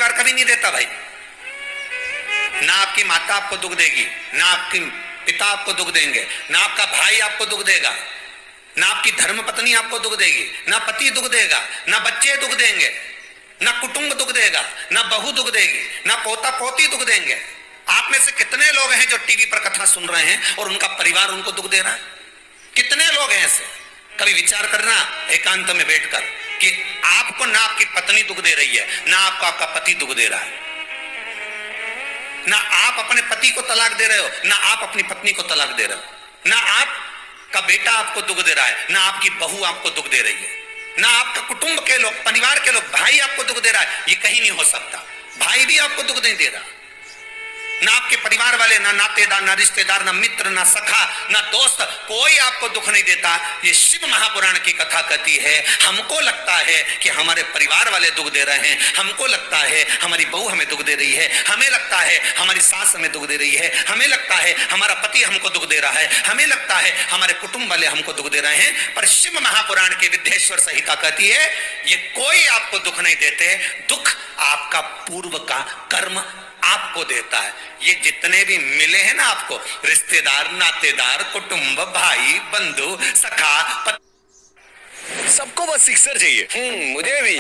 परिवार कभी नहीं देता भाई। ना आपकी माता आपको दुख देगी, ना आपके पिता आपको दुख देंगे, ना आपका भाई आपको दुख देगा, ना आपकी धर्म पत्नी आपको दुख देगी, ना पति दुख देगा, ना बच्चे दुख देंगे, ना कुटुंब दुख देगा, ना बहू दुख देगी, ना पोता पोती दुख देंगे। आप में से कितने लोग हैं जो टीवी पर कथा सुन रहे हैं और उनका परिवार उनको दुख दे रहा है? कितने लोग हैं ऐसे? कभी विचार करना एकांत में बैठकर कि आपको ना आपकी पत्नी दुख दे रही है, ना आपको आपका पति दुख दे रहा है, ना आप अपने पति को तलाक दे रहे हो, ना आप अपनी पत्नी को तलाक दे रहे हो, ना आपका बेटा आपको दुख दे रहा है, ना आपकी बहू आपको दुख दे रही है, ना आपका कुटुंब के लोग, परिवार के लोग, भाई आपको दुख दे रहा है। ये कहीं नहीं हो सकता। भाई भी आपको दुख नहीं दे रहा, ना आपके परिवार वाले, ना नातेदार, ना रिश्तेदार, ना मित्र, ना सखा, ना दोस्त, कोई आपको दुख नहीं देता। ये शिव महापुराण की कथा कहती है हमको लगता है कि हमारे परिवार वाले दुख दे रहे हैं, हमको लगता है हमारी बहू हमें दुख दे रही है, हमें लगता है हमारी सास हमें दुख दे रही है, हमें लगता है हमारा पति हमको दुख दे रहा है, हमें लगता है हमारे कुटुंब वाले हमको दुख दे रहे हैं। पर शिव महापुराण की विद्येश्वर संहिता कहती है ये कोई आपको दुख नहीं देते, दुख आपका पूर्व का कर्म आपको देता है। ये जितने भी मिले हैं ना आपको, रिश्तेदार, नातेदार, कुटुंब, भाई, बंधु, सखा, सबको बस सिक्सर चाहिए। मुझे भी।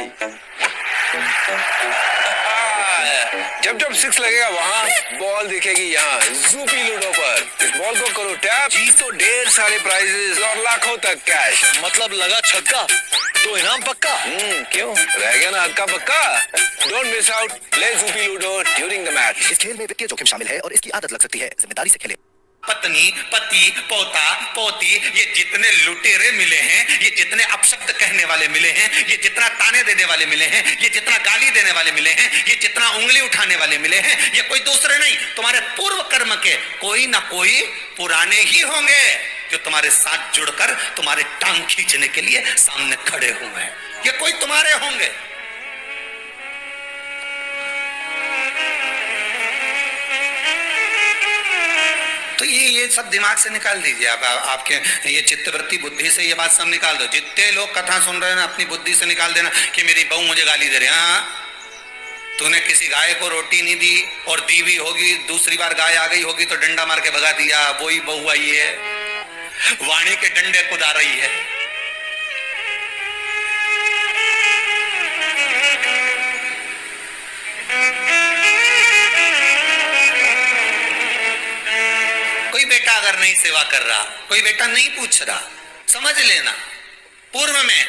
जब जब सिक्स लगेगा वहाँ बॉल दिखेगी यहाँ ज़ूपी लूडो पर। इस बॉल को करो टैप, जीत तो ढेर सारे प्राइजेस और लाखों तक कैश। मतलब लगा छक्का तो इनाम पक्का। क्यों रह गया ना हक्का बक्का। Don't miss out, play Zupee ludo during the match. इस खेल में वित्तीय जोखिम शामिल है और इसकी आदत लग सकती है, जिम्मेदारी से खेलें। पत्नी, पति, पोता, पोती, ये जितने लुटेरे मिले हैं, ये जितने अपशब्द कहने वाले मिले हैं, ये जितना ताने देने वाले मिले हैं, ये जितना गाली देने वाले मिले हैं, ये जितना उंगली उठाने वाले मिले हैं, ये कोई दूसरे नहीं, तुम्हारे पूर्व कर्म के कोई ना कोई पुराने ही होंगे जो तुम्हारे साथ जुड़कर तुम्हारे टांग खींचने के लिए सामने खड़े हुए हैं। ये कोई तुम्हारे होंगे। तो ये सब दिमाग से निकाल दीजिए आप, आपके ये चित्तवृत्ति बुद्धि से ये बात सब निकाल दो। जितने लोग कथा सुन रहे हैं ना, अपनी बुद्धि से निकाल देना कि मेरी बहू मुझे गाली दे रही है। हाँ, तूने किसी गाय को रोटी नहीं दी और दी भी होगी, दूसरी बार गाय आ गई होगी तो डंडा मार के भगा दिया, वही बहू आई है, वाणी के डंडे कुदा रही है। कोई बेटा अगर नहीं सेवा कर रहा, कोई बेटा नहीं पूछ रहा, समझ लेना पूर्व में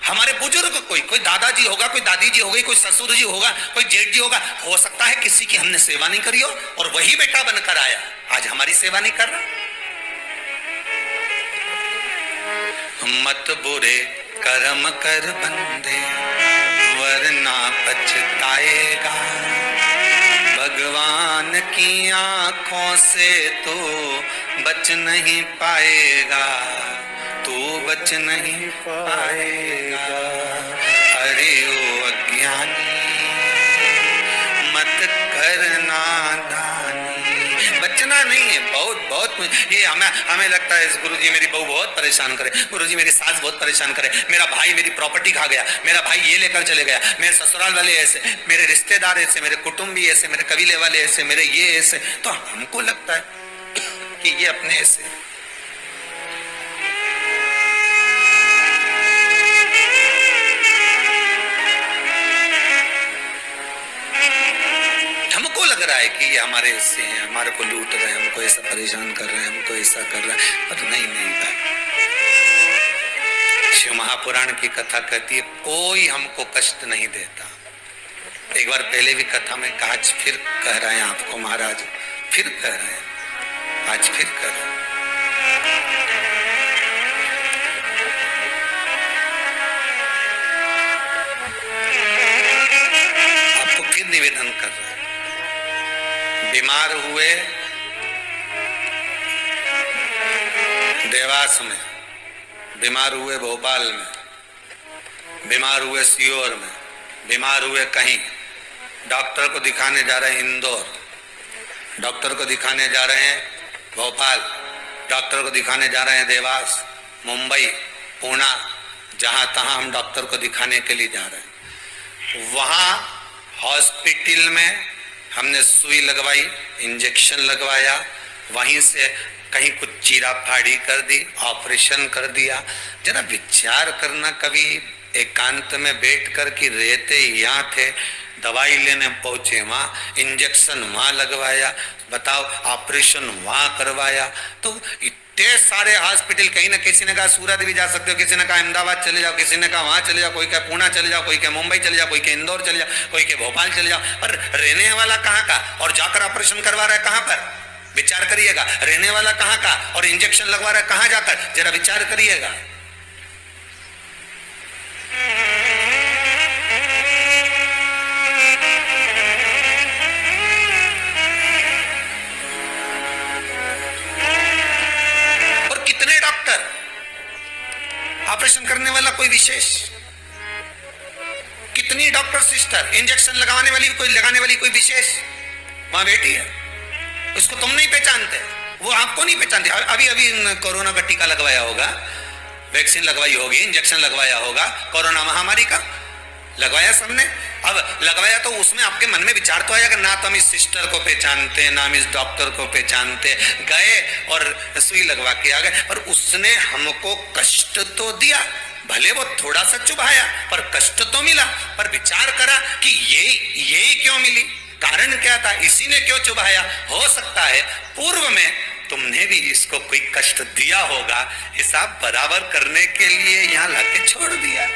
हमारे बुजुर्ग, कोई दादाजी होगा, कोई दादी जी होगी, कोई ससुर जी होगा, कोई जेठ जी होगा, हो सकता है किसी की हमने सेवा नहीं करी हो और वही बेटा बनकर आया, आज हमारी सेवा नहीं कर रहा। मत बुरे कर्म कर बंदे वरना पछताएगा, भगवान की आंखों से तो बच नहीं पाएगा, तू बच नहीं पाएगा। अरे ओ अज्ञानी मत करना दानी, बचना नहीं है। बहुत ये हमें लगता है गुरुजी मेरी बहू बहुत परेशान करे, गुरुजी मेरी सास बहुत परेशान करे, मेरा भाई मेरी प्रॉपर्टी खा गया, मेरा भाई ये लेकर चले गया, मेरे ससुराल वाले ऐसे, मेरे रिश्तेदार ऐसे, मेरे कुटुंबी ऐसे, मेरे कबीले वाले ऐसे, मेरे ये ऐसे। तो हमको लगता है कि ये अपने ऐसे। हमको लग रहा है कि ये हमारे हिस्से हैं, हमारे को लूट रहे हैं, हमको ऐसा परेशान कर रहे हैं, हमको ऐसा कर रहे हैं, पर नहीं शिव महापुराण की कथा कहती है कोई हमको कष्ट नहीं देता। एक बार पहले भी कथा में कहा, आज फिर कह रहे हैं आपको महाराज, फिर कह रहे हैं, आज फिर कह रहे हैं। आपको फिर निवेदन कर रहे हैं, बीमार हुए देवास में, बीमार हुए भोपाल में, बीमार हुए सीहोर में, बीमार हुए कहीं, डॉक्टर को दिखाने जा रहे हैं इंदौर, डॉक्टर को दिखाने जा रहे हैं भोपाल, डॉक्टर को दिखाने जा रहे हैं देवास, मुंबई, पुणे, जहां तहां हम डॉक्टर को दिखाने के लिए जा रहे हैं। वहां हॉस्पिटल में हमने सुई लगवाई, इंजेक्शन लगवाया, वहीं से कहीं कुछ चीरा फाड़ी कर दी, ऑपरेशन कर दिया। जरा विचार करना, कभी एकांत में बैठ कर कि रहते यहाँ थे, दवाई लेने पहुंचे वहां, इंजेक्शन वहां लगवाया, बताओ ऑपरेशन वहां करवाया। तो इतने सारे हॉस्पिटल, कहीं ना किसी ने कहा सूरत भी जा सकते हो, किसी ने कहा अहमदाबाद चले जाओ, किसी ने कहा वहां चले जाओ, कोई कहा पुणे चले जाओ, कोई कहा मुंबई चले जाओ, कोई कहा इंदौर चले जाओ, कोई कहा भोपाल चले जाओ। पर रहने वाला कहाँ का और जाकर ऑपरेशन करवा रहा है कहाँ पर? विचार करिएगा। रहने वाला कहाँ का और इंजेक्शन लगवा रहा है कहाँ जाकर? जरा विचार करिएगा। और कितने डॉक्टर, ऑपरेशन करने वाला कोई विशेष, कितनी डॉक्टर सिस्टर, इंजेक्शन लगाने वाली कोई विशेष वहां बैठी है। उसको तुम नहीं पहचानते, वो आपको नहीं पहचानते। अभी कोरोना का टीका लगवाया होगा, वैक्सीन लगवाई होगी, इंजेक्शन लगवाया होगा, कोरोना महामारी का लगवाया सबने। अब लगवाया तो उसमें आपके मन में विचार तो आया कि ना तो हम इस सिस्टर को पहचानते, ना हम इस डॉक्टर को पहचानते, गए और सुई लगवा के आ गए। पर उसने हमको कष्ट तो दिया, भले वो थोड़ा सा चुभाया पर कष्ट तो मिला। पर विचार करा कि ये क्यों मिली, कारण क्या था, इसी ने क्यों चुभाया? हो सकता है पूर्व में तुमने भी इसको कोई कष्ट दिया होगा, हिसाब बराबर करने के लिए यहाँ लाके छोड़ दिया।